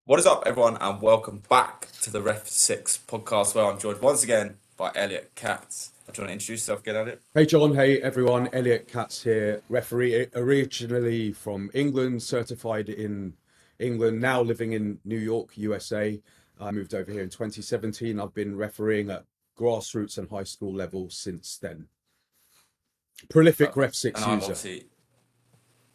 What is up, everyone, and welcome back to the REFSIX Podcast, where I'm joined once again by Elliot Katz. Do you want to introduce yourself again, Elliot? Hey John, hey everyone, Elliot Katz here, referee originally from England, certified in England, now living in New York, USA. I moved over here in 2017. I've been refereeing at grassroots and high school level since then. Prolific Perfect. REF6 And I'm user.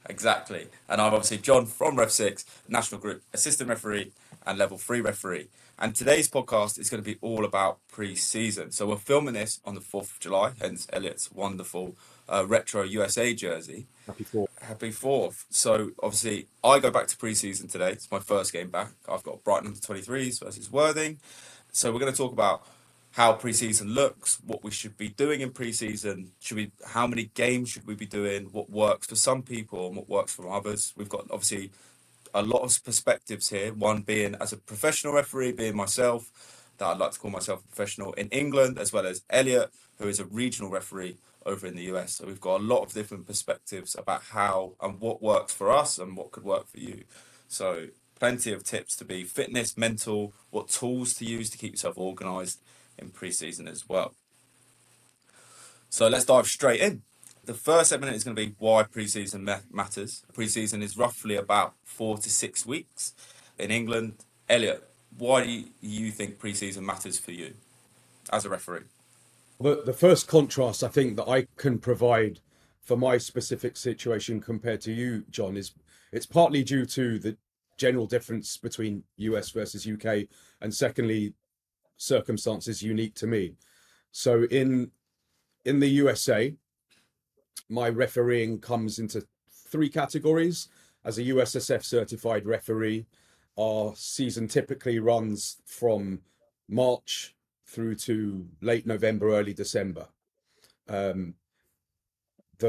exactly. And I'm obviously John from REF6, National Group Assistant Referee and Level 3 Referee. And today's podcast is going to be all about pre-season. So we're filming this on the 4th of July, hence Elliot's wonderful retro USA jersey. Happy for. Happy 4th. So obviously I go back to pre-season today. It's my first game back. I've got Brighton under 23s versus Worthing. So we're going to talk about how pre-season looks, what we should be doing in pre-season, how many games should we be doing, what works for some people and what works for others. We've got obviously a lot of perspectives here, one being as a professional referee, being myself, that I'd like to call myself a professional in England, as well as Elliot, who is a regional referee over in the US. So we've got a lot of different perspectives about how and what works for us and what could work for you. So plenty of tips to be fitness, mental, what tools to use to keep yourself organized in pre-season as well. So let's dive straight in. The first segment is going to be why pre-season matters. Pre-season is roughly about 4 to 6 weeks in England. Elliot, why do you think pre-season matters for you as a referee? The first contrast I think that I can provide for my specific situation compared to you, John, is it's partly due to the general difference between US versus UK, and secondly, circumstances unique to me. So in the USA, my refereeing comes into three categories. As a USSF certified referee, our season typically runs from March through to late November, early December. The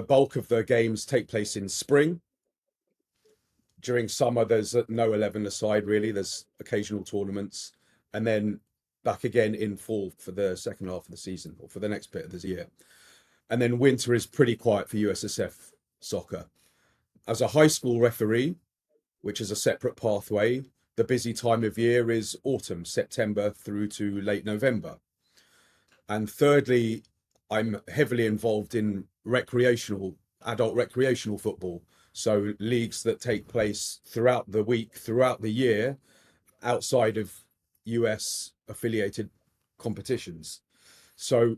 bulk of the games take place in spring. During summer, there's no 11-a-side really. There's occasional tournaments, and then back again in fall for the second half of the season or for the next bit of the year. And then winter is pretty quiet for USSF soccer. As a high school referee, which is a separate pathway, the busy time of year is autumn, September through to late November. And thirdly, I'm heavily involved in adult recreational football. So leagues that take place throughout the week, throughout the year, outside of US affiliated competitions. So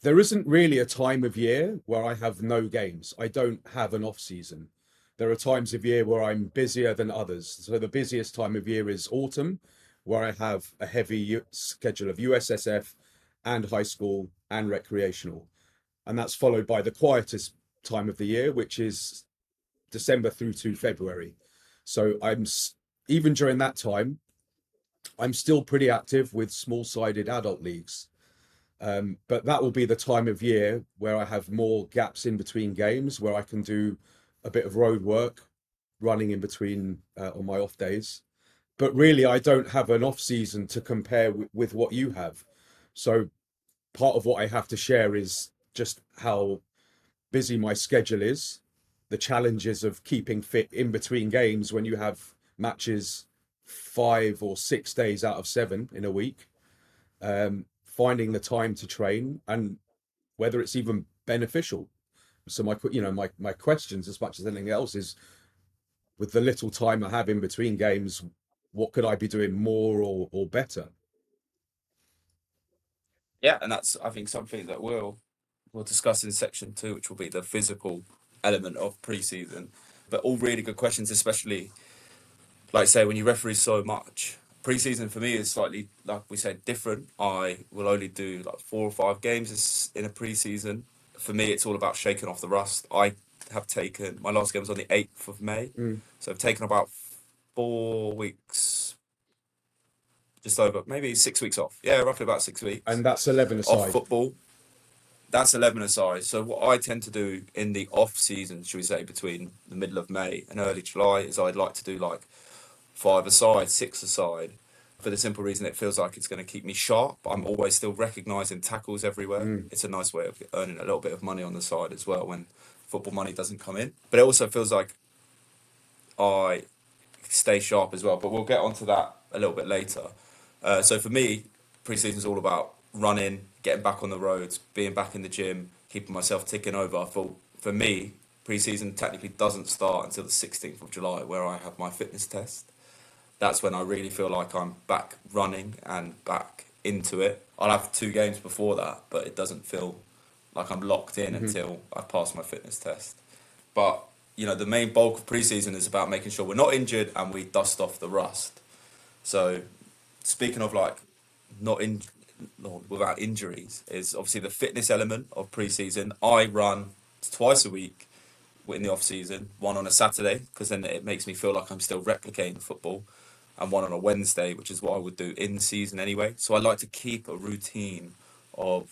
there isn't really a time of year where I have no games. I don't have an off season. There are times of year where I'm busier than others. So the busiest time of year is autumn, where I have a heavy schedule of USSF and high school and recreational. And that's followed by the quietest time of the year, which is December through to February. So even during that time, I'm still pretty active with small-sided adult leagues. But that will be the time of year where I have more gaps in between games, where I can do a bit of road work, running in between on my off days. But really, I don't have an off season to compare with what you have. So part of what I have to share is just how busy my schedule is, the challenges of keeping fit in between games when you have matches 5 or 6 days out of 7 in a week, finding the time to train and whether it's even beneficial. So my questions, as much as anything else, is with the little time I have in between games, what could I be doing more or better? Yeah, and that's I think something that we'll discuss in section 2, which will be the physical element of pre-season. But all really good questions, especially like I say when you referee so much. Pre-season for me is slightly, like we said, different. I will only do like 4 or 5 games in a pre-season. For me, it's all about shaking off the rust. I have taken my last game was on the 8th of May, so I've taken about 4 weeks, just over maybe 6 weeks off. Yeah, roughly about 6 weeks And that's 11 off aside. football. That's 11 aside. So what I tend to do in the off season, should we say, between the middle of May and early July, is I'd like to do like 5 aside, 6 aside, for the simple reason it feels like it's going to keep me sharp. I'm always still recognising tackles everywhere. It's a nice way of earning a little bit of money on the side as well when football money doesn't come in. But it also feels like I stay sharp as well. But we'll get onto that a little bit later. So for me, pre-season is all about running, getting back on the roads, being back in the gym, keeping myself ticking over. I thought for me, pre-season technically doesn't start until the 16th of July, where I have my fitness test. That's when I really feel like I'm back running and back into it. I'll have 2 games before that, but it doesn't feel like I'm locked in Hmm. until I pass my fitness test. But the main bulk of preseason is about making sure we're not injured and we dust off the rust. So, speaking of like not in not without injuries, is obviously the fitness element of preseason. I run twice a week in the off season, one on a Saturday because then it makes me feel like I'm still replicating football, and one on a Wednesday, which is what I would do in season anyway. So I like to keep a routine of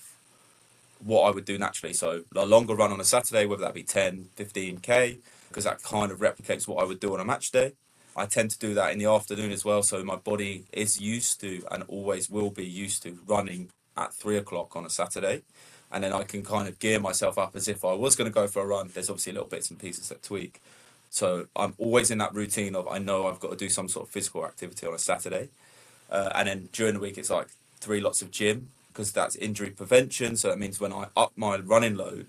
what I would do naturally. So a longer run on a Saturday, whether that be 10, 15K, because that kind of replicates what I would do on a match day. I tend to do that in the afternoon as well. So my body is used to and always will be used to running at 3 o'clock on a Saturday. And then I can kind of gear myself up as if I was going to go for a run. There's obviously little bits and pieces that tweak. So I'm always in that routine of I know I've got to do some sort of physical activity on a Saturday. And then during the week, it's like 3 lots of gym because that's injury prevention. So that means when I up my running load,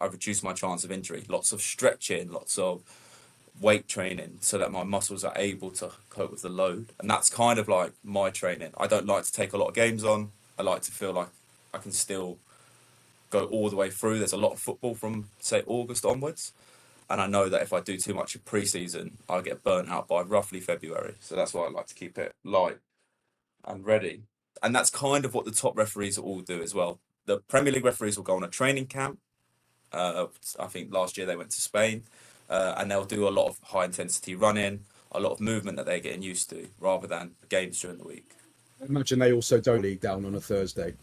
I reduce my chance of injury. Lots of stretching, lots of weight training so that my muscles are able to cope with the load. And that's kind of like my training. I don't like to take a lot of games on. I like to feel like I can still go all the way through. There's a lot of football from, say, August onwards. And I know that if I do too much in pre-season, I'll get burnt out by roughly February. So that's why I like to keep it light and ready. And that's kind of what the top referees all do as well. The Premier League referees will go on a training camp. I think last year they went to Spain, and they'll do a lot of high intensity running, a lot of movement that they're getting used to, rather than games during the week. I imagine they also don't league down on a Thursday.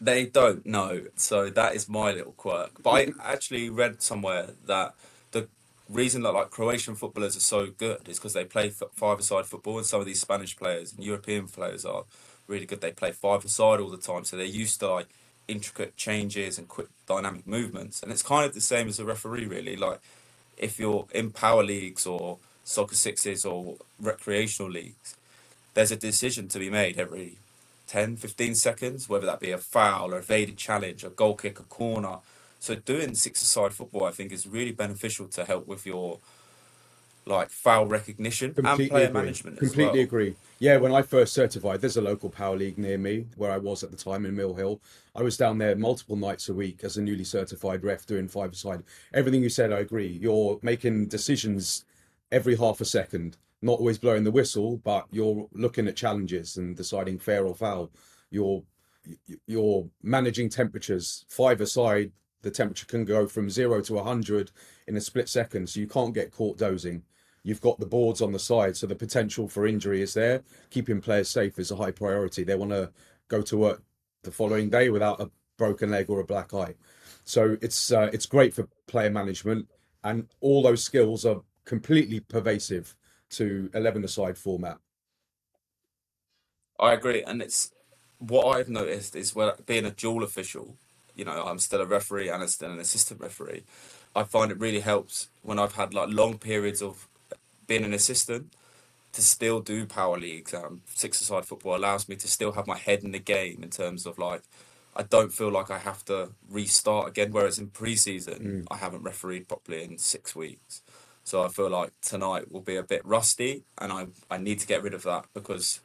They don't know, so that is my little quirk. But I actually read somewhere that the reason that like Croatian footballers are so good is because they play five-a-side football, and some of these Spanish players and European players are really good. They play five-a-side all the time, so they're used to like intricate changes and quick dynamic movements. And it's kind of the same as a referee, really. Like if you're in power leagues or soccer sixes or recreational leagues, there's a decision to be made every 10, 15 seconds, whether that be a foul, or evaded challenge, a goal kick, a corner. So doing six-a-side football, I think, is really beneficial to help with your like foul recognition and Completely player agree. management as Completely well. agree. Yeah, when I first certified, there's a local power league near me where I was at the time in Mill Hill. I was down there multiple nights a week as a newly certified ref doing five-a-side. Everything you said, I agree. You're making decisions every half a second, not always blowing the whistle, but you're looking at challenges and deciding fair or foul. You're you're managing temperatures. Five-a-side, the temperature can go from 0 to 100 in a split second, so you can't get caught dozing. You've got the boards on the side, so the potential for injury is there. Keeping players safe is a high priority. They want to go to work the following day without a broken leg or a black eye. So it's great for player management, and all those skills are completely pervasive to 11-a-side format. I agree, and it's what I've noticed is when being a dual official, I'm still a referee and I'm still an assistant referee. I find it really helps when I've had like long periods of being an assistant to still do power leagues. Six-a-side football allows me to still have my head in the game in terms of like I don't feel like I have to restart again. Whereas in pre-season, Mm. I haven't refereed properly in 6 weeks, so I feel like tonight will be a bit rusty, and I need to get rid of that because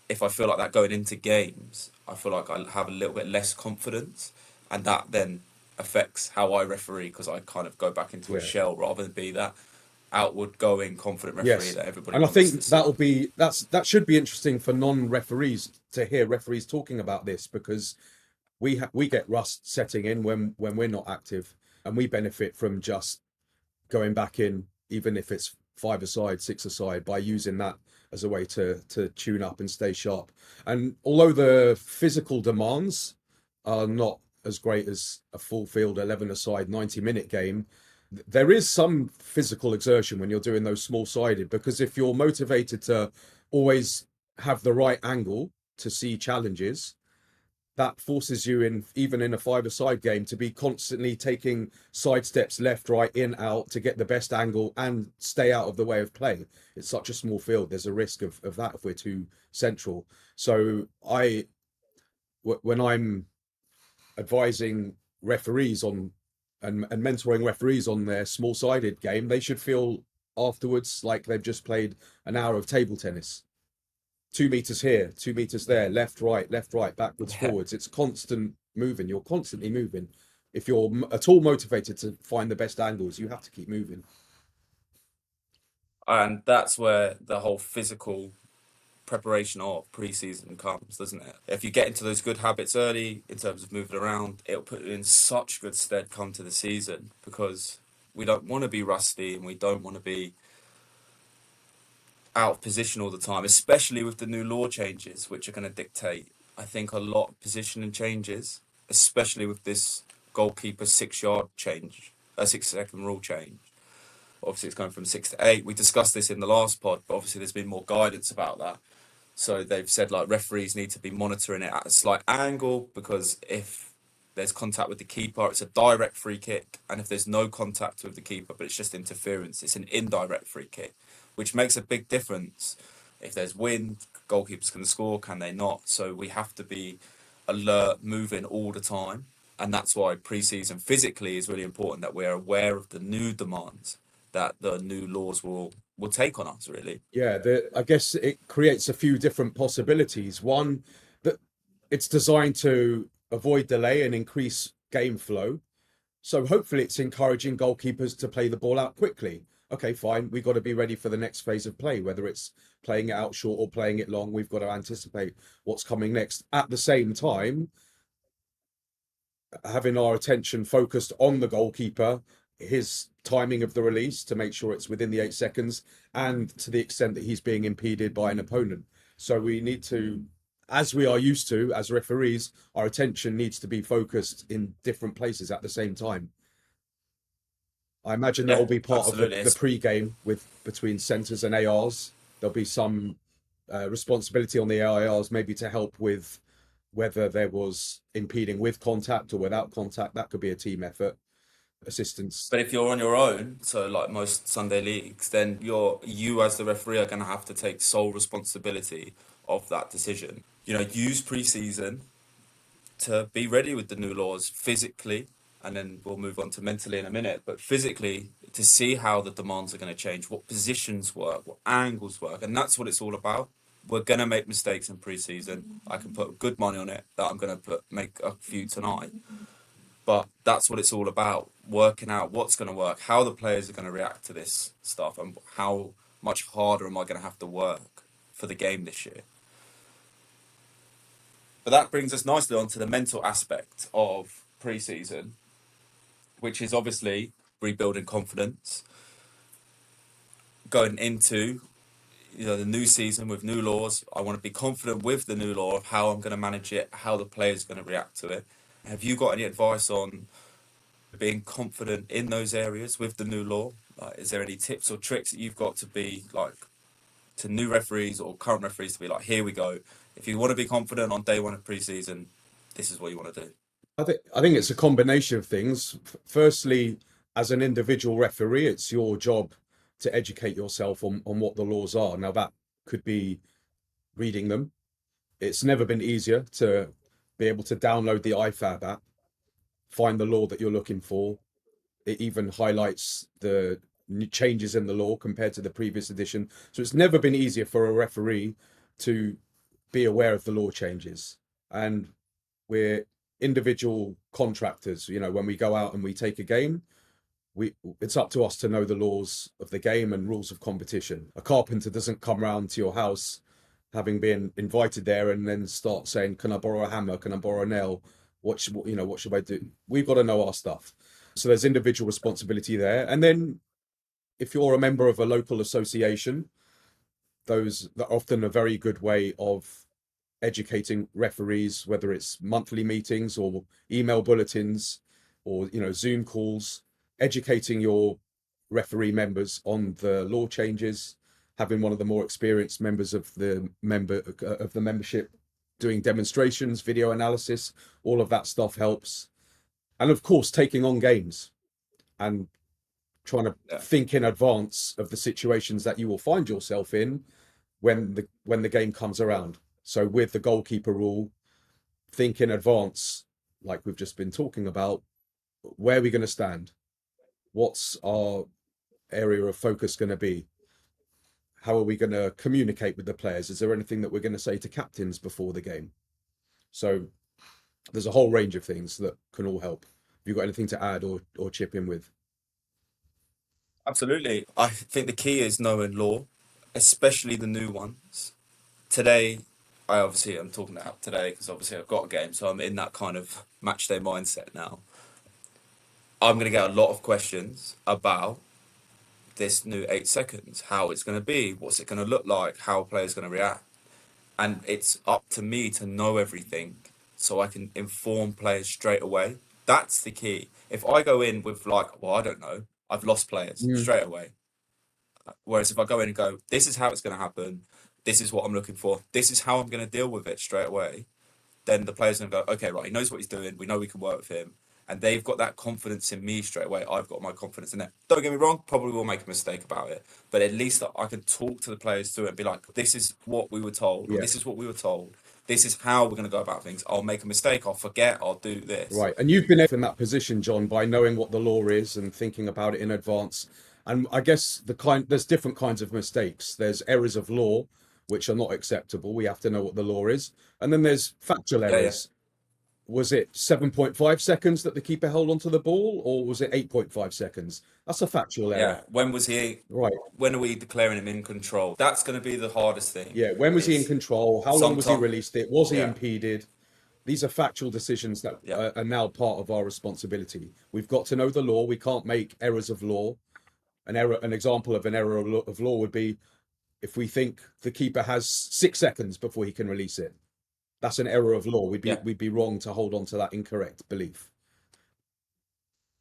if I feel like that going into games, I feel like I have a little bit less confidence, and that then affects how I referee because I kind of go back into a Yeah. shell rather than be that outward going confident referee Yes. that everybody And I wants to think see. that should be interesting for non-referees to hear referees talking about this, because we get rust setting in when we're not active, and we benefit from just going back in, even if it's five-a-side, six-a-side, by using that as a way to tune up and stay sharp. And although the physical demands are not as great as a full field 11-a-side 90-minute game, there is some physical exertion when you're doing those small-sided, because if you're motivated to always have the right angle to see challenges, that forces you in, even in a five-a-side game, to be constantly taking side steps left, right, in, out to get the best angle and stay out of the way of play. It's such a small field. There's a risk of that if we're too central. So when I'm advising referees on and mentoring referees on their small-sided game, they should feel afterwards like they've just played an hour of table tennis. 2 meters here, 2 meters there, left, right, backwards, Yeah. forwards. It's constant moving. You're constantly moving. If you're at all motivated to find the best angles, you have to keep moving. And that's where the whole physical preparation of pre-season comes, doesn't it? If you get into those good habits early in terms of moving around, it'll put you in such good stead come to the season, because we don't want to be rusty and we don't want to be out of position all the time, especially with the new law changes, which are going to dictate, I think, a lot of positioning changes, especially with this goalkeeper 6 yard change, a 6 second rule change. Obviously, it's going from 6 to 8. We discussed this in the last pod, but obviously there's been more guidance about that. So they've said like referees need to be monitoring it at a slight angle, because if there's contact with the keeper, it's a direct free kick. And if there's no contact with the keeper, but it's just interference, it's an indirect free kick, which makes a big difference. If there's wind, goalkeepers can score, can they not? So we have to be alert, moving all the time. And that's why pre-season physically is really important, that we're aware of the new demands that the new laws will take on us, really. Yeah, I guess it creates a few different possibilities. One, that it's designed to avoid delay and increase game flow. So hopefully it's encouraging goalkeepers to play the ball out quickly. Okay, fine. We've got to be ready for the next phase of play, whether it's playing it out short or playing it long. We've got to anticipate what's coming next. At the same time, having our attention focused on the goalkeeper, his timing of the release to make sure it's within the 8 seconds, and to the extent that he's being impeded by an opponent. So we need to, as we are used to as referees, our attention needs to be focused in different places at the same time. I imagine that will be part of the pre-game with between centres and ARs. There'll be some responsibility on the ARs maybe to help with whether there was impeding with contact or without contact. That could be a team effort. Assistance. But if you're on your own, so like most Sunday leagues, then you as the referee are going to have to take sole responsibility of that decision. Use pre-season to be ready with the new laws physically, and then we'll move on to mentally in a minute, but physically to see how the demands are going to change, what positions work, what angles work, and that's what it's all about. We're going to make mistakes in pre-season. I can put good money on it that I'm going to make a few tonight. But that's what it's all about, working out what's going to work, how the players are going to react to this stuff, and how much harder am I going to have to work for the game this year. But that brings us nicely onto the mental aspect of pre-season, which is obviously rebuilding confidence, going into the new season with new laws. I want to be confident with the new law of how I'm going to manage it, how the players are going to react to it. Have you got any advice on being confident in those areas with the new law? Like, is there any tips or tricks that you've got to be like to new referees or current referees to be like, here we go. If you want to be confident on day one of pre-season, this is what you want to do. I think it's a combination of things. Firstly, as an individual referee, it's your job to educate yourself on what the laws are. Now, that could be reading them. It's never been easier to be able to download the IFAB app, find the law that you're looking for. It even highlights the changes in the law compared to the previous edition. So it's never been easier for a referee to be aware of the law changes. And we're individual contractors. When we go out and we take a game, it's up to us to know the laws of the game and rules of competition. A carpenter doesn't come round to your house having been invited there and then start saying, can I borrow a hammer? Can I borrow a nail? What should I do? We've got to know our stuff. So there's individual responsibility there. And then if you're a member of a local association, those are often a very good way of educating referees, whether it's monthly meetings or email bulletins or Zoom calls, educating your referee members on the law changes, having one of the more experienced members of the membership doing demonstrations, video analysis, all of that stuff helps. And of course, taking on games and trying to Yeah. think in advance of the situations that you will find yourself in when the game comes around. So with the goalkeeper rule, think in advance, like we've just been talking about, where are we going to stand? What's our area of focus going to be? How are we going to communicate with the players? Is there anything that we're going to say to captains before the game? So there's a whole range of things that can all help. Have you got anything to add or chip in with? Absolutely. I think the key is knowing law, especially the new ones. Today, I obviously am talking about today because obviously I've got a game, so I'm in that kind of match day mindset now. I'm going to get a lot of questions about this new 8 seconds, how it's going to be, what's it going to look like, how a player's going to react. And it's up to me to know everything so I can inform players straight away. That's the key. If I go in with like, well, I don't know, I've lost players straight away. Whereas if I go in and go, this is how it's going to happen, this is what I'm looking for, this is how I'm going to deal with it straight away, then the player's going to go, okay, right, he knows what he's doing, we know we can work with him. And they've got that confidence in me straight away. I've got my confidence in them. Don't get me wrong, probably will make a mistake about it. But at least I can talk to the players through it and be like, this is what we were told, or Yeah. this is what we were told. This is how we're going to go about things. I'll make a mistake, I'll forget, I'll do this. Right. And you've been in that position, John, by knowing what the law is and thinking about it in advance. And I guess there's different kinds of mistakes. There's errors of law, which are not acceptable. We have to know what the law is. And then there's factual Yeah, yeah. errors. Was it 7.5 seconds that the keeper held onto the ball, or was it 8.5 seconds? That's a factual Yeah. error. When was he, Right. when are we declaring him in control? That's going to be the hardest thing. Yeah. When was he in Is control? How long was he sometimes, released it? Was he yeah, impeded? These are factual decisions that yeah, are now part of our responsibility. We've got to know the law. We can't make errors of law. An example of an error of law would be if we think the keeper has 6 seconds before he can release it. That's an error of law. yeah. We'd be wrong to hold on to that incorrect belief.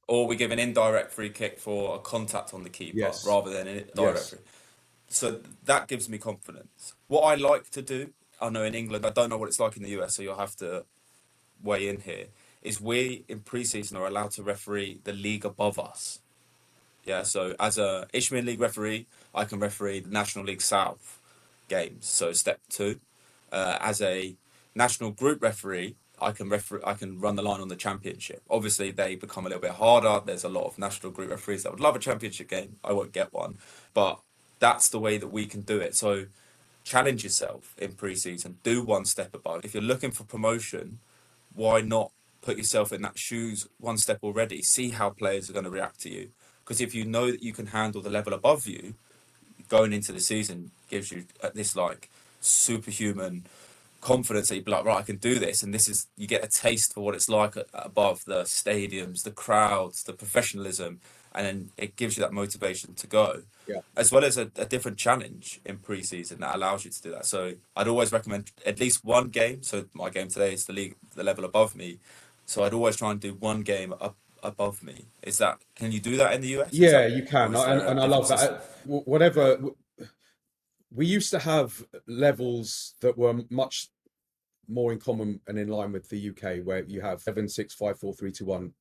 Or we give an indirect free kick for a contact on the keeper Yes. rather than a direct Yes. free. So that gives me confidence. What I like to do, I know in England, I don't know what it's like in the US, so you'll have to weigh in here, is we in preseason are allowed to referee the league above us. Yeah, so as a Ishmael League referee, I can referee the National League South games, so step two. As a national group referee, I can run the line on the championship. Obviously, they become a little bit harder. There's a lot of national group referees that would love a championship game. I won't get one, but that's the way that we can do it. So challenge yourself in preseason. Do one step above. If you're looking for promotion, why not put yourself in that shoes one step already? See how players are going to react to you. Because if you know that you can handle the level above you, going into the season gives you this like superhuman confidence that you'd be like, right, I can do this. And this is, you get a taste for what it's like above the stadiums, the crowds, the professionalism. And then it gives you that motivation to go, Yeah. as well as a different challenge in pre-season that allows you to do that. So I'd always recommend at least one game. So my game today is the level above me. So I'd always try and do one game up above me. Is that, can you do that in the US? Is Yeah, that, you or can. is there And a I different love system? that. Whatever. We used to have levels that were much more in common and in line with the UK, where you have 7, 6, 5, 4, 3, 2, 1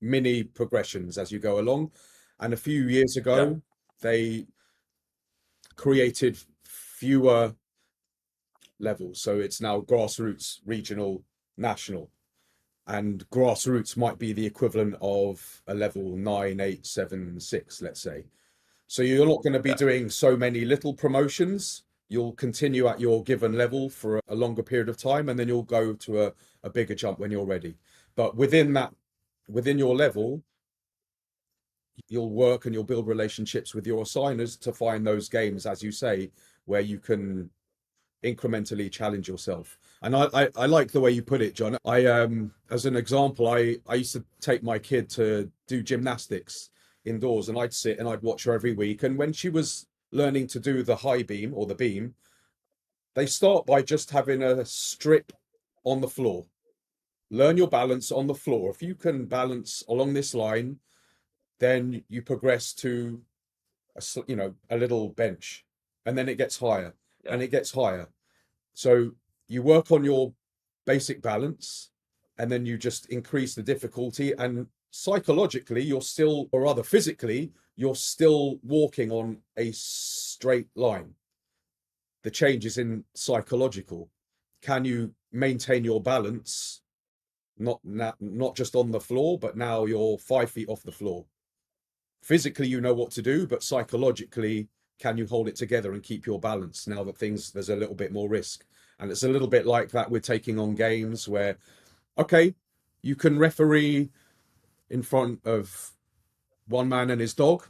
mini progressions as you go along. And a few years Yeah, ago, they created fewer levels. So it's now grassroots, regional, national. And grassroots might be the equivalent of a level 9, 8, 7, 6, let's say. So you're not going to be yeah, doing so many little promotions. You'll continue at your given level for a longer period of time, and then you'll go to a bigger jump when you're ready. But within your level, you'll work and you'll build relationships with your assigners to find those games, as you say, where you can incrementally challenge yourself. And I like the way you put it, John. As an example, I used to take my kid to do gymnastics indoors, and I'd sit and I'd watch her every week. And when she was learning to do the high beam or the beam, they start by just having a strip on the floor. Learn your balance on the floor. If you can balance along this line, then you progress to a little bench, and then it gets higher yeah, and it gets higher. So you work on your basic balance, and then you just increase the difficulty, and psychologically you're still, or rather physically, you're still walking on a straight line. The change is in psychological. Can you maintain your balance, not just on the floor, but now you're 5 feet off the floor? Physically you know what to do, but psychologically, can you hold it together and keep your balance now that there's a little bit more risk? And it's a little bit like that with taking on games where, okay, you can referee in front of one man and his dog.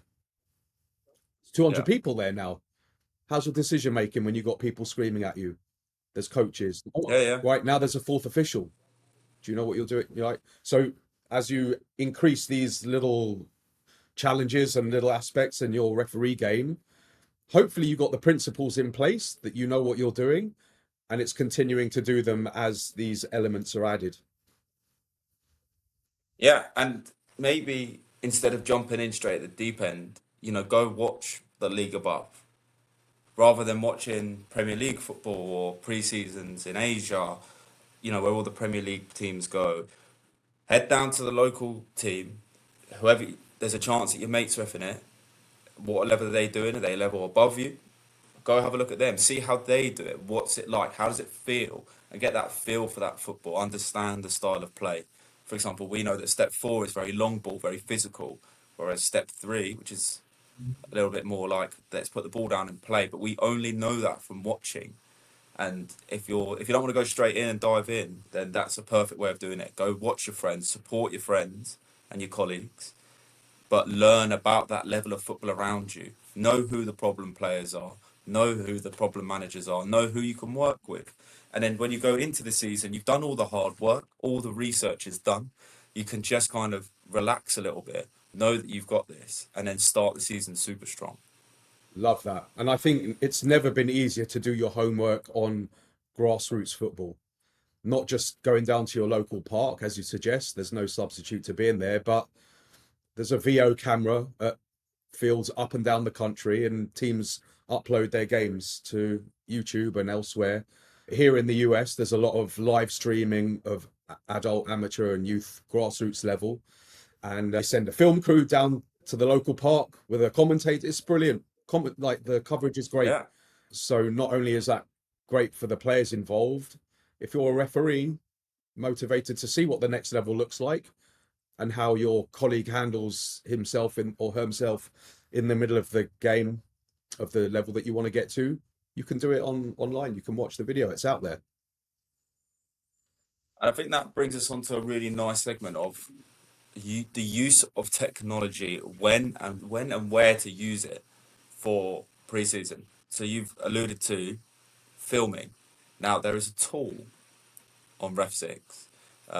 There's 200 Yeah. people there now. How's your decision making when you got people screaming at you? There's coaches. Yeah, yeah. Right now there's a fourth official. Do you know what you're doing? You're like, so as you increase these little challenges and little aspects in your referee game, hopefully you got the principles in place that you know what you're doing, and it's continuing to do them as these elements are added. Yeah, and maybe instead of jumping in straight at the deep end, go watch the league above. Rather than watching Premier League football or pre-seasons in Asia, where all the Premier League teams go, head down to the local team, whoever, there's a chance that your mates reffing it. What level are they doing? Are they a level above you? Go have a look at them. See how they do it. What's it like? How does it feel? And get that feel for that football. Understand the style of play. For example, we know that step 4 is very long ball, very physical, whereas step 3, which is a little bit more like let's put the ball down and play. But we only know that from watching. And if you don't want to go straight in and dive in, then that's a perfect way of doing it. Go watch your friends, support your friends and your colleagues, but learn about that level of football around you. Know who the problem players are, know who the problem managers are, know who you can work with. And then when you go into the season, you've done all the hard work, all the research is done. You can just kind of relax a little bit, know that you've got this, and then start the season super strong. Love that. And I think it's never been easier to do your homework on grassroots football. Not just going down to your local park, as you suggest, there's no substitute to being there, but there's a VO camera at fields up and down the country, and teams upload their games to YouTube and elsewhere. Here in the US, there's a lot of live streaming of adult, amateur, and youth grassroots level. And they send a film crew down to the local park with a commentator. It's brilliant. Like the coverage is great. Yeah. So not only is that great for the players involved, if you're a referee, motivated to see what the next level looks like and how your colleague handles himself or herself in the middle of the game of the level that you want to get to, you can do it online. You can watch the video. It's out there. And I think that brings us on to a really nice segment of the use of technology, when and where to use it for preseason. So you've alluded to filming. Now there is a tool on REFSIX,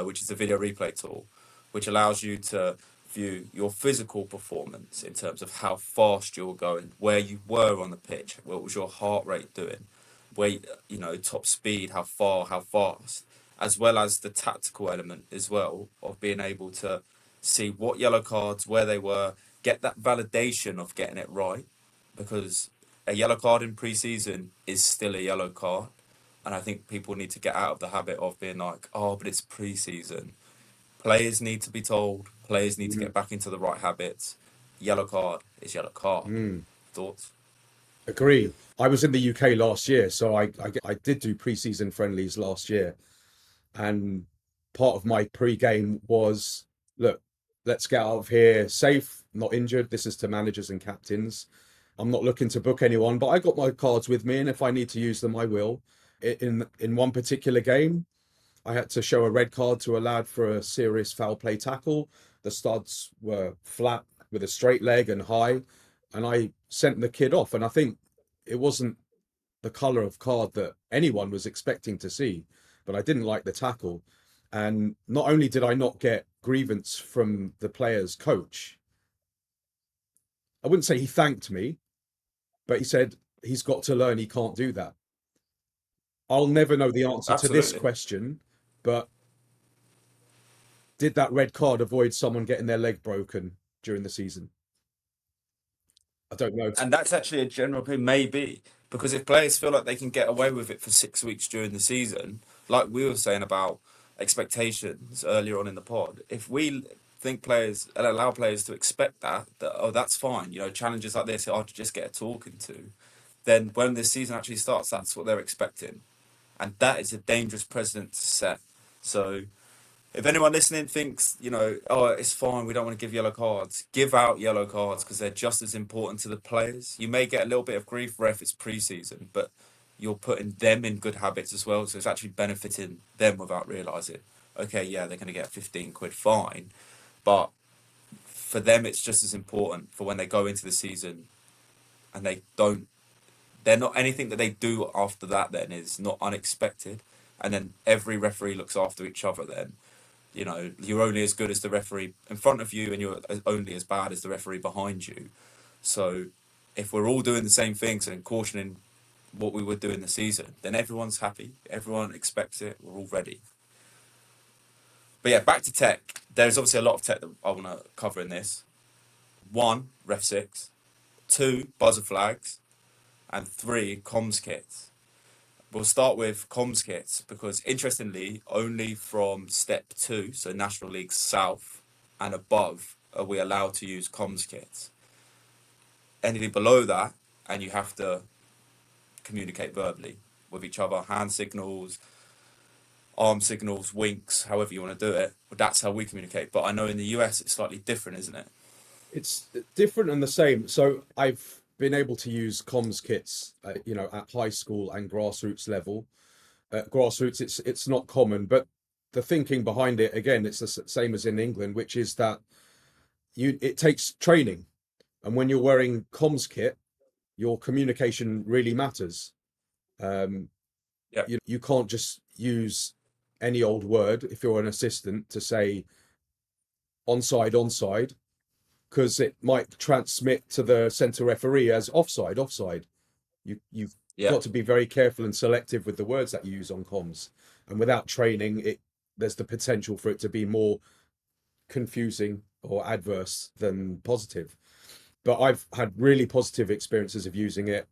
which is a video replay tool, which allows you to view your physical performance in terms of how fast you're going, where you were on the pitch, what was your heart rate doing, where top speed, how far, how fast, as well as the tactical element as well of being able to see what yellow cards, where they were, get that validation of getting it right, because a yellow card in pre-season is still a yellow card. And I think people need to get out of the habit of being like, oh, but it's pre-season. Players need to be told. Players need to get back into the right habits. Yellow card is yellow card. Thoughts? Agree. I was in the UK last year, so I did do pre-season friendlies last year. And part of my pre-game was, look, let's get out of here safe, not injured. This is to managers and captains. I'm not looking to book anyone, but I got my cards with me, and if I need to use them, I will. In one particular game, I had to show a red card to a lad for a serious foul play tackle. The studs were flat with a straight leg and high, and I sent the kid off. And I think it wasn't the colour of card that anyone was expecting to see, but I didn't like the tackle. And not only did I not get grievance from the player's coach, I wouldn't say he thanked me, but he said he's got to learn he can't do that. I'll never know the answer to this Absolutely. question, but did that red card avoid someone getting their leg broken during the season? I don't know. And that's actually a general opinion, maybe. Because if players feel like they can get away with it for 6 weeks during the season, like we were saying about expectations earlier on in the pod, if we think players and allow players to expect that oh, that's fine, challenges like this, I'll just get a talking to, then when this season actually starts, that's what they're expecting. And that is a dangerous precedent to set. So if anyone listening thinks, oh, it's fine, we don't want to give yellow cards, give out yellow cards because they're just as important to the players. You may get a little bit of grief, ref, it's preseason, but you're putting them in good habits as well. So it's actually benefiting them without realising. Okay, yeah, they're going to get a 15 quid fine, but for them, it's just as important for when they go into the season and they're not, anything that they do after that then is not unexpected. And then every referee looks after each other then. You're only as good as the referee in front of you, and you're only as bad as the referee behind you. So if we're all doing the same things and cautioning what we would do in the season, then everyone's happy, everyone expects it, we're all ready. But yeah, back to tech. There's obviously a lot of tech that I want to cover in this. 1, REFSIX. 2, buzzer flags. And 3, comms kits. We'll start with comms kits because, interestingly, only from step 2, so National League South and above, are we allowed to use comms kits. Anything below that, and you have to communicate verbally with each other, hand signals, arm signals, winks, however you want to do it. But that's how we communicate. But I know in the US it's slightly different, isn't it? It's different and the same. So I've been able to use comms kits, at high school and grassroots level. Grassroots, it's not common, but the thinking behind it, again, it's the same as in England, which is that it takes training, and when you're wearing comms kit, your communication really matters. Yeah. You can't just use any old word if you're an assistant to say onside, because it might transmit to the centre referee as offside. You've got to be very careful and selective with the words that you use on comms. And without training, there's the potential for it to be more confusing or adverse than positive. But I've had really positive experiences of using it.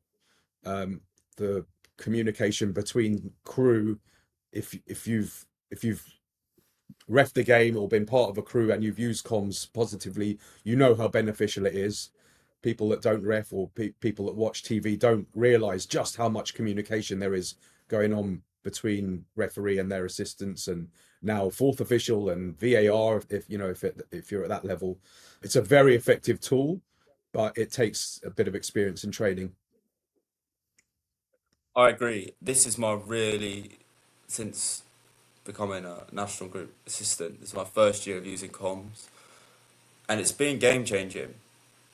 The communication between crew, if you've ref the game or been part of a crew and you've used comms positively, you know how beneficial it is. People that don't ref or people that watch TV don't realize just how much communication there is going on between referee and their assistants, and now fourth official and VAR. If you're at that level, it's a very effective tool, but it takes a bit of experience and training. I agree. This is since becoming a national group assistant, this is my first year of using comms, and it's been game changing,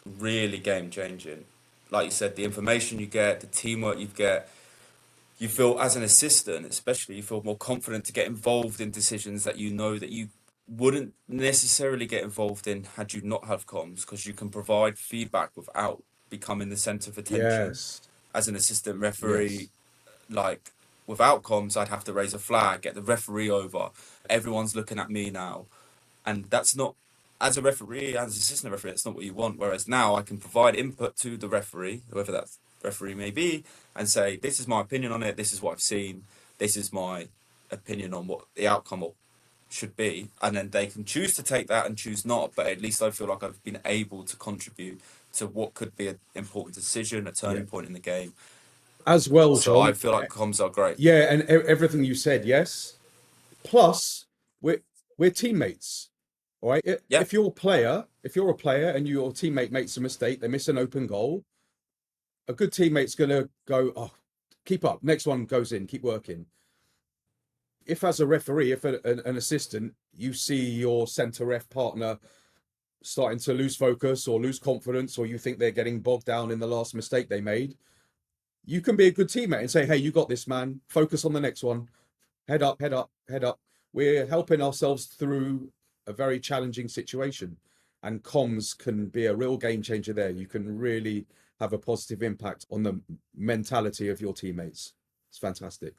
really game changing. Like you said, the information you get, the teamwork you get, you feel as an assistant, especially, you feel more confident to get involved in decisions that that you wouldn't necessarily get involved in had you not have comms, because you can provide feedback without becoming the centre of attention. Yes. As an assistant referee, Yes. like without comms, I'd have to raise a flag, get the referee over. Everyone's looking at me now, and that's not, as a referee, as an assistant referee, that's not what you want. Whereas now I can provide input to the referee, whoever that referee may be, and say, this is my opinion on it, this is what I've seen, this is my opinion on what the outcome should be. And then they can choose to take that and choose not, but at least I feel like I've been able to contribute to what could be an important decision, a turning point in the game. As well, So John. I feel like comms are great. Yeah, and everything you said, yes. Plus, we're teammates. All right. Yeah. If you're a player and your teammate makes a mistake, they miss an open goal, a good teammate's gonna go, oh, keep up. Next one goes in, keep working. If as a referee, if an assistant, you see your centre ref partner starting to lose focus or lose confidence, or you think they're getting bogged down in the last mistake they made, you can be a good teammate and say, hey, you got this, man. Focus on the next one. Head up, head up, head up. We're helping ourselves through a very challenging situation. And comms can be a real game changer there. You can really have a positive impact on the mentality of your teammates. It's fantastic.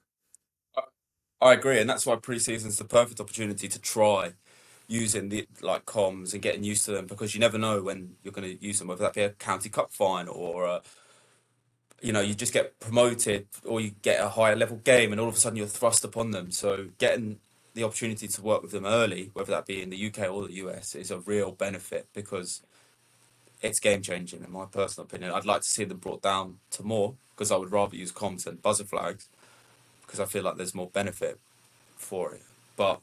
I agree, and that's why preseason is the perfect opportunity to try using the comms and getting used to them, because you never know when you're going to use them, whether that be a county cup final or you just get promoted or you get a higher level game and all of a sudden you're thrust upon them. So getting the opportunity to work with them early, whether that be in the UK or the US, is a real benefit because it's game changing in my personal opinion. I'd like to see them brought down to more because I would rather use comms than buzzer flags because I feel like there's more benefit for it. But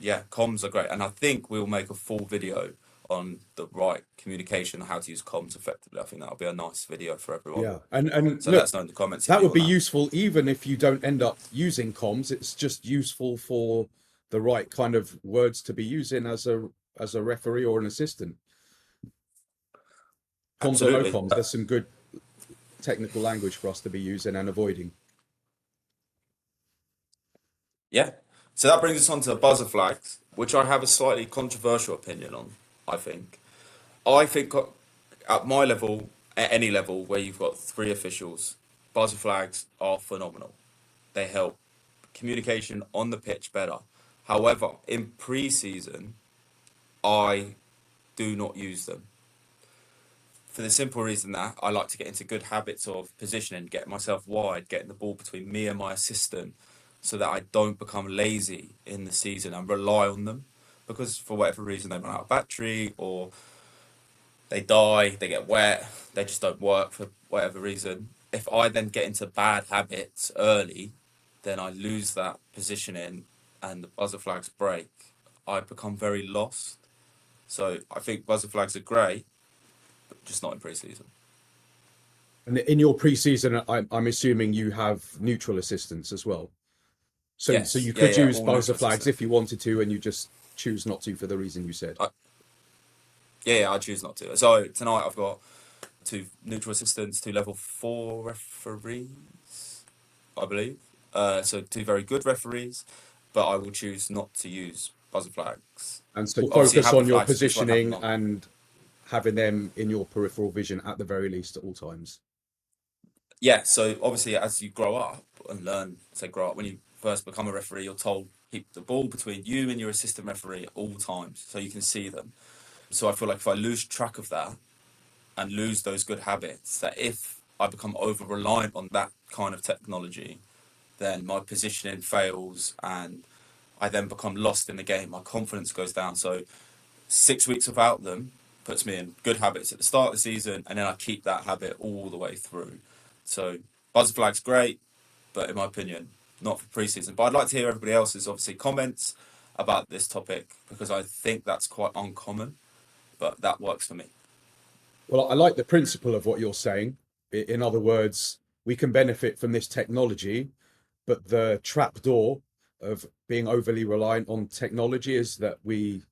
yeah, comms are great, and I think we'll make a full video on the right communication, how to use comms effectively. I think that'll be a nice video for everyone. Yeah, and So let look, us know in the comments if that you would be want that. useful even if you don't end up using comms. It's just useful for the right kind of words to be using as a referee or an assistant. Comms or no Absolutely. comms, there's some good technical language for us to be using and avoiding. Yeah. So that brings us on to the buzzer flags, which I have a slightly controversial opinion on, I think. I think at my level, at any level where you've got three officials, buzzer flags are phenomenal. They help communication on the pitch better. However, in pre-season, I do not use them for the simple reason that I like to get into good habits of positioning, getting myself wide, getting the ball between me and my assistant so that I don't become lazy in the season and rely on them because for whatever reason they run out of battery or they die, they get wet, they just don't work for whatever reason. If I then get into bad habits early, then I lose that positioning and the buzzer flags break. I become very lost. So I think buzzer flags are great, but just not in pre-season. And in your pre-season, I'm assuming you have neutral assistants as well. So Yes, you yeah, could yeah, use all buzzer neutral flags if assistants. you wanted to, and you just choose not to for the reason you said. Yeah, I choose not to. So tonight I've got two neutral assistants, two level 4 referees, I believe. So two very good referees, but I will choose not to use buzzer flags. And so Obviously, focus have the on your flags, just won't have them positioning on. and having them in your peripheral vision at the very least at all times. Yeah, so obviously as you grow up and learn, say grow up, when you first become a referee, you're told keep the ball between you and your assistant referee at all times so you can see them. So I feel like if I lose track of that and lose those good habits, that if I become over reliant on that kind of technology, then my positioning fails and I then become lost in the game. My confidence goes down. So 6 weeks without them puts me in good habits at the start of the season, and then I keep that habit all the way through. So buzzer flag's great, but in my opinion, not for preseason. But I'd like to hear everybody else's obviously comments about this topic because I think that's quite uncommon, but that works for me. Well, I like the principle of what you're saying. In other words, we can benefit from this technology, but the trapdoor of being overly reliant on technology is that we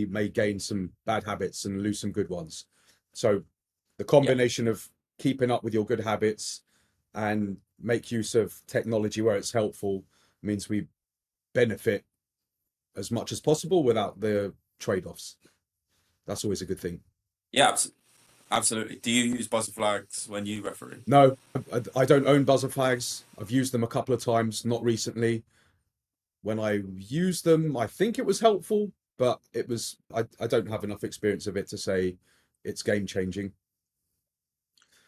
may gain some bad habits and lose some good ones. So the Yeah. combination of keeping up with your good habits and make use of technology where it's helpful means we benefit as much as possible without the trade-offs. That's always a good thing. Yeah, absolutely. Do you use buzzer flags when you referee? No, I don't own buzzer flags. I've used them a couple of times, not recently. When I used them, I think it was helpful, but I don't have enough experience of it to say it's game changing.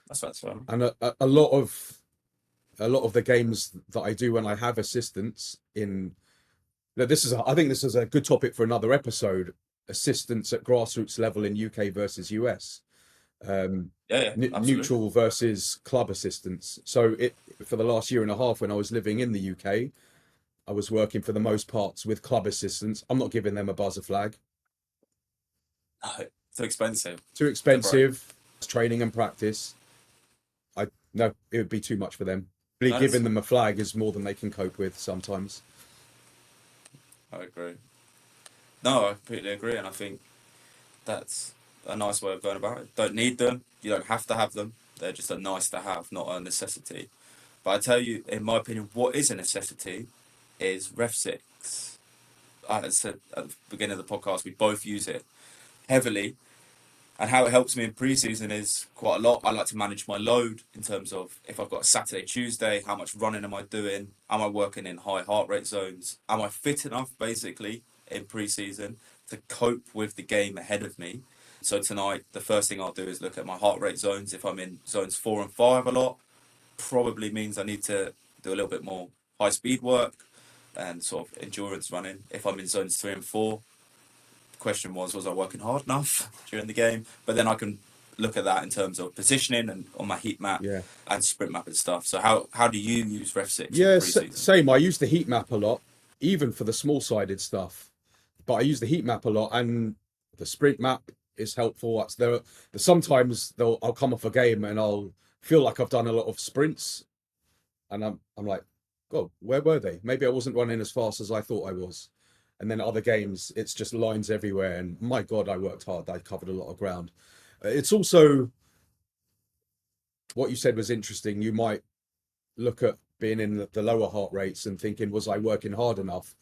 That's fine. And a lot of the games that I do when I have assistants in, I think this is a good topic for another episode. Assistants at grassroots level in UK versus US. Yeah, absolutely. Neutral versus club assistants. So for the last year and a half when I was living in the UK, I was working for the most parts with club assistants. I'm not giving them a buzzer flag. No, too expensive. Too expensive. Training and practice. No, it would be too much for them. Really, giving them a flag is more than they can cope with sometimes. I agree. No, I completely agree, and I think that's a nice way of going about it. Don't need them. You don't have to have them. They're just a nice to have, not a necessity. But I tell you, in my opinion, what is a necessity is REFSIX. As I said at the beginning of the podcast, we both use it heavily. And how it helps me in pre-season is quite a lot. I like to manage my load in terms of if I've got a Saturday, Tuesday, how much running am I doing? Am I working in high heart rate zones? Am I fit enough, basically, in pre-season to cope with the game ahead of me? So tonight, the first thing I'll do is look at my heart rate zones. If I'm in zones 4 and 5 a lot, probably means I need to do a little bit more high speed work and sort of endurance running. If I'm in zones 3 and 4, the question was I working hard enough during the game? But then I can look at that in terms of positioning and on my heat map Yeah. and sprint map and stuff. So how do you use REFSIX in Yeah, preseason? same. I use the heat map a lot, even for the small-sided stuff. But I use the heat map a lot, and the sprint map is helpful. Sometimes I'll come off a game and I'll feel like I've done a lot of sprints, and I'm like, God, where were they? Maybe I wasn't running as fast as I thought I was. And then other games, it's just lines everywhere, and my God, I worked hard. I covered a lot of ground. It's also what you said was interesting. You might look at being in the lower heart rates and thinking, was I working hard enough?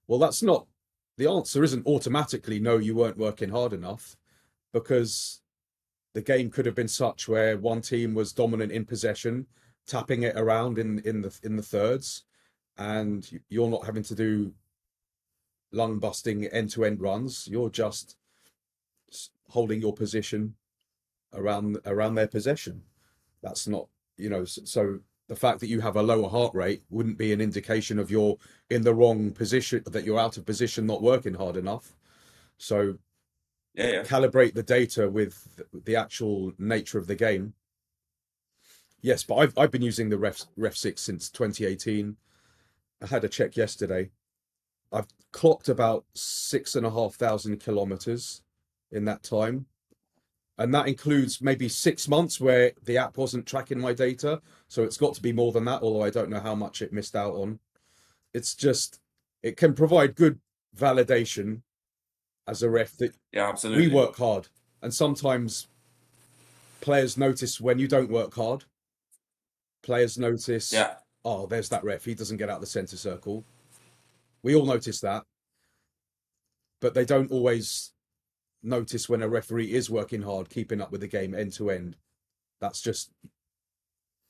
Well, the answer isn't automatically no, you weren't working hard enough, because the game could have been such where one team was dominant in possession, tapping it around in the thirds, and you're not having to do lung busting end-to-end runs. You're just holding your position around their possession. That's not, so the fact that you have a lower heart rate wouldn't be an indication of you're in the wrong position, that you're out of position, not working hard enough. So Yeah. calibrate the data with the actual nature of the game. Yes, but I've been using the REFSIX since 2018. I had a check yesterday. I've clocked about 6,500 kilometers in that time. And that includes maybe 6 months where the app wasn't tracking my data. So it's got to be more than that, although I don't know how much it missed out on. It's just, it can provide good validation as a ref that absolutely. we work hard. And sometimes players notice when you don't work hard. Players notice, oh, there's that ref. He doesn't get out the center circle. We all notice that. But they don't always notice when a referee is working hard, keeping up with the game end to end. That's just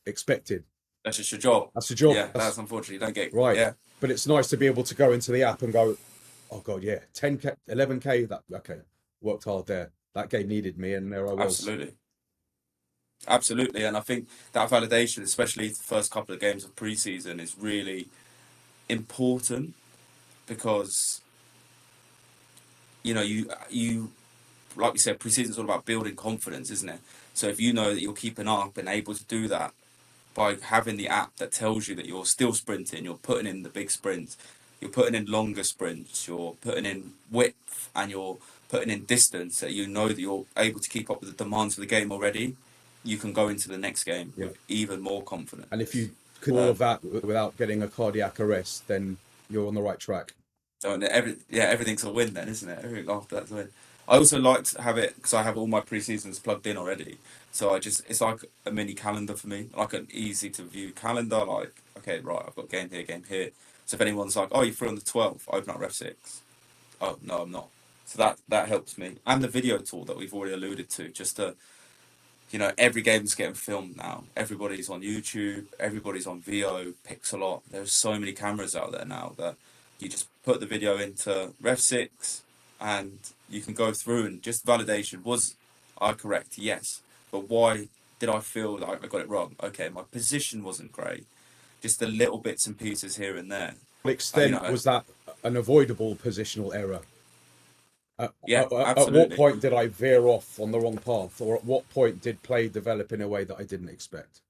expected. That's just your job. That's your job. Yeah, that's unfortunately, you don't get right. Yeah. But it's nice to be able to go into the app and go, oh God, yeah, 10K, 11K, okay, worked hard there. That game needed me, and there I was. Absolutely. And I think that validation, especially the first couple of games of preseason, is really important, because you like we said, preseason is all about building confidence, isn't it? So if you know that you're keeping up and able to do that by having the app that tells you that you're still sprinting, you're putting in the big sprints, you're putting in longer sprints, you're putting in width, and you're putting in distance, that you know that you're able to keep up with the demands of the game already, you can go into the next game with even more confidence. And if you can all of that without getting a cardiac arrest, then you're on the right track. So everything's a win then, isn't it? Everything after that's a win. I also like to have it because I have all my pre-seasons plugged in already. So it's like a mini calendar for me, like an easy to view calendar. Like, okay, right, I've got game here. So if anyone's like, oh, you're free on the 12th, open up REFSIX. Oh, no, I'm not. So that helps me. And the video tool that we've already alluded to, just to, every game's getting filmed now. Everybody's on YouTube, everybody's on VO, Pixelot. There's so many cameras out there now that you just put the video into REFSIX and you can go through and just validation. Was I correct? Yes. But why did I feel like I got it wrong? Okay, my position wasn't great. Just the little bits and pieces here and there. To what extent was that an avoidable positional error? Absolutely. At what point did I veer off on the wrong path? Or at what point did play develop in a way that I didn't expect?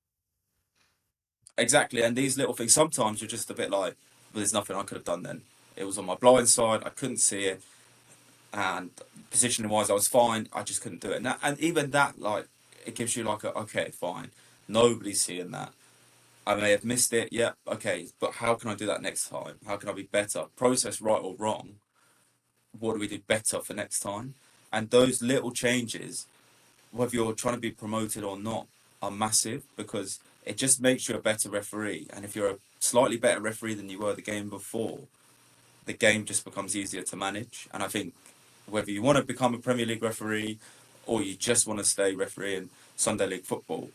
Exactly. And these little things, sometimes you're just a bit like, well, there's nothing I could have done then. It was on my blind side. I couldn't see it. And positioning wise, I was fine. I just couldn't do it. And even that, like, it gives you like okay, fine. Nobody's seeing that. I may have missed it. Yeah, okay. But how can I do that next time? How can I be better? Process right or wrong. What do we do better for next time? And those little changes, whether you're trying to be promoted or not, are massive, because it just makes you a better referee. And if you're a slightly better referee than you were the game before, the game just becomes easier to manage. And I think whether you want to become a Premier League referee or you just want to stay refereeing Sunday League football,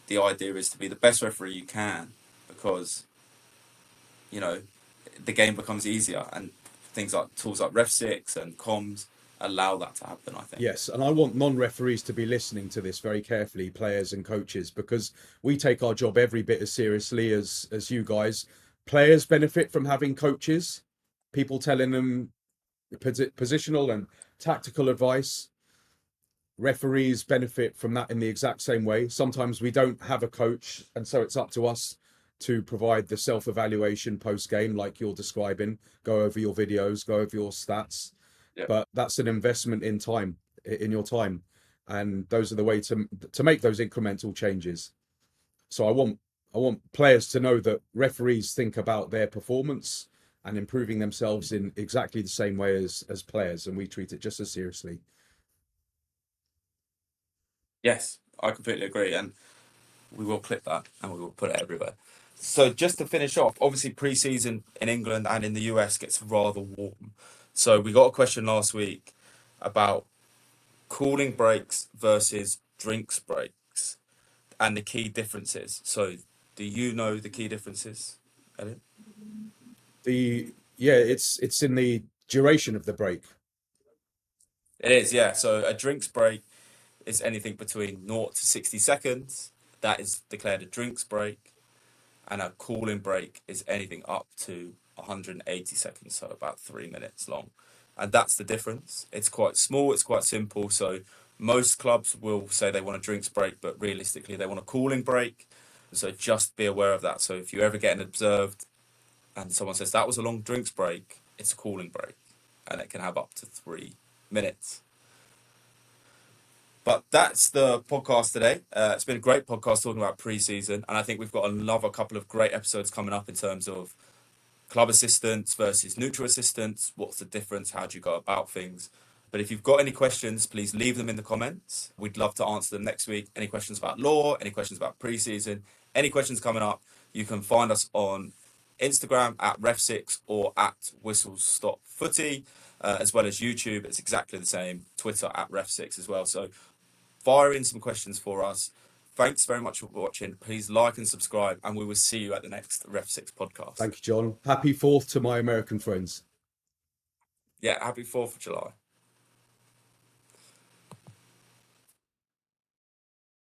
the idea is to be the best referee you can, because the game becomes easier, and things like tools like REFSIX and comms allow that to happen, I think. Yes, and I want non-referees to be listening to this very carefully, players and coaches, because we take our job every bit as seriously as you guys. Players benefit from having coaches, people telling them positional and tactical advice. Referees benefit from that in the exact same way. Sometimes we don't have a coach, and so it's up to us to provide the self-evaluation post-game, like you're describing, go over your videos, go over your stats. Yeah. But that's an investment in time, in your time, and those are the way to make those incremental changes. So I want players to know that referees think about their performance and improving themselves in exactly the same way as players, and we treat it just as seriously. Yes, I completely agree, and we will clip that and we will put it everywhere. So just to finish off, obviously pre-season in England and in the US gets rather warm. So we got a question last week about cooling breaks versus drinks breaks and the key differences. So do you know the key differences, Elliot? It's in the duration of the break. It is, yeah. So a drinks break is anything between 0 to 60 seconds. That is declared a drinks break. And a cooling break is anything up to 180 seconds, so about 3 minutes long. And that's the difference. It's quite small, it's quite simple. So most clubs will say they want a drinks break, but realistically they want a cooling break. So just be aware of that. So if you ever get observed and someone says that was a long drinks break, it's a cooling break. And it can have up to 3 minutes. But that's the podcast today. It's been a great podcast talking about pre-season, and I think we've got another couple of great episodes coming up in terms of club assistants versus neutral assistants. What's the difference? How do you go about things? But if you've got any questions, please leave them in the comments. We'd love to answer them next week. Any questions about law, any questions about pre-season, any questions coming up, you can find us on Instagram at REFSIX or at Whistles Stop Footy, as well as YouTube. It's exactly the same. Twitter at REFSIX as well. So fire in some questions for us. Thanks very much for watching. Please like and subscribe, and we will see you at the next REFSIX podcast. Thank you, John. Happy 4th to my American friends. Yeah, happy 4th of July.